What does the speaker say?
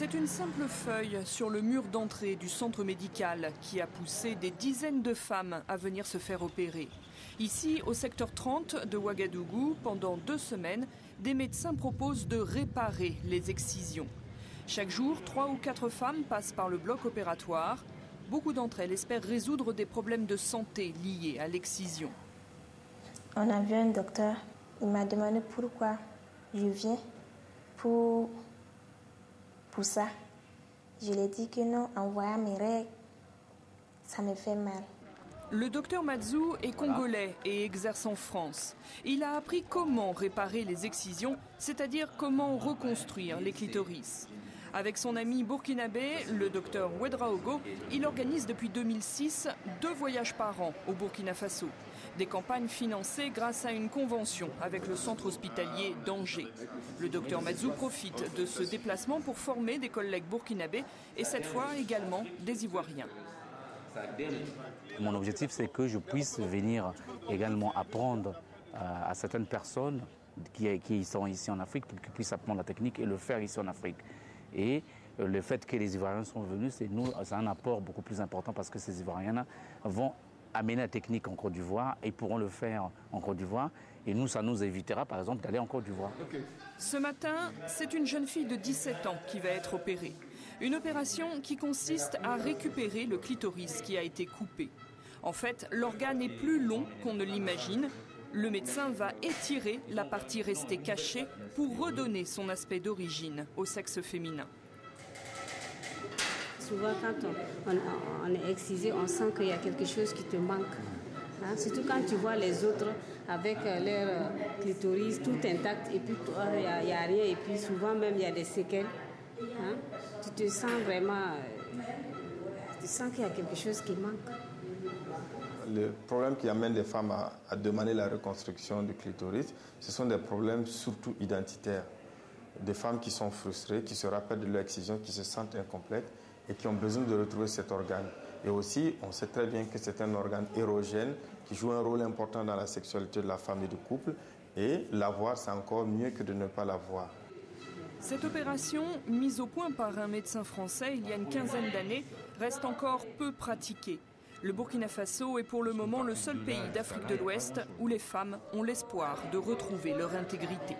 C'est une simple feuille sur le mur d'entrée du centre médical qui a poussé des dizaines de femmes à venir se faire opérer. Ici, au secteur 30 de Ouagadougou, pendant 2 semaines, des médecins proposent de réparer les excisions. Chaque jour, 3 ou 4 femmes passent par le bloc opératoire. Beaucoup d'entre elles espèrent résoudre des problèmes de santé liés à l'excision. On a vu un docteur, il m'a demandé pourquoi je viens pour ça. Je lui ai dit que non, en voyant mes règles, ça me fait mal. Le docteur Mazou est congolais et exerce en France. Il a appris comment réparer les excisions, c'est-à-dire comment reconstruire les clitoris. Avec son ami burkinabé, le docteur Ouedraogo, il organise depuis 2006 2 voyages par an au Burkina Faso. Des campagnes financées grâce à une convention avec le centre hospitalier d'Angers. Le docteur Mazou profite de ce déplacement pour former des collègues burkinabés et cette fois également des Ivoiriens. Mon objectif, c'est que je puisse venir également apprendre à certaines personnes qui sont ici en Afrique pour qu'ils puissent apprendre la technique et le faire ici en Afrique. Et le fait que les Ivoiriens sont venus, c'est un apport beaucoup plus important parce que ces Ivoiriens vont amener la technique en Côte d'Ivoire et pourront le faire en Côte d'Ivoire. Et nous, ça nous évitera par exemple d'aller en Côte d'Ivoire. Ce matin, c'est une jeune fille de 17 ans qui va être opérée. Une opération qui consiste à récupérer le clitoris qui a été coupé. En fait, l'organe est plus long qu'on ne l'imagine. Le médecin va étirer la partie restée cachée pour redonner son aspect d'origine au sexe féminin. Souvent, quand on est excisé, on sent qu'il y a quelque chose qui te manque. Hein? Surtout quand tu vois les autres avec leur clitoris tout intact et puis toi, il n'y a rien. Et puis souvent même, il y a des séquelles. Hein? Tu te sens vraiment... tu sens qu'il y a quelque chose qui manque. Le problème qui amène les femmes à demander la reconstruction du clitoris, ce sont des problèmes surtout identitaires. Des femmes qui sont frustrées, qui se rappellent de leur excision, qui se sentent incomplètes et qui ont besoin de retrouver cet organe. Et aussi, on sait très bien que c'est un organe érogène qui joue un rôle important dans la sexualité de la femme et du couple. Et l'avoir, c'est encore mieux que de ne pas l'avoir. Cette opération, mise au point par un médecin français il y a une quinzaine d'années, reste encore peu pratiquée. Le Burkina Faso est pour le moment le seul pays d'Afrique de l'Ouest où les femmes ont l'espoir de retrouver leur intégrité.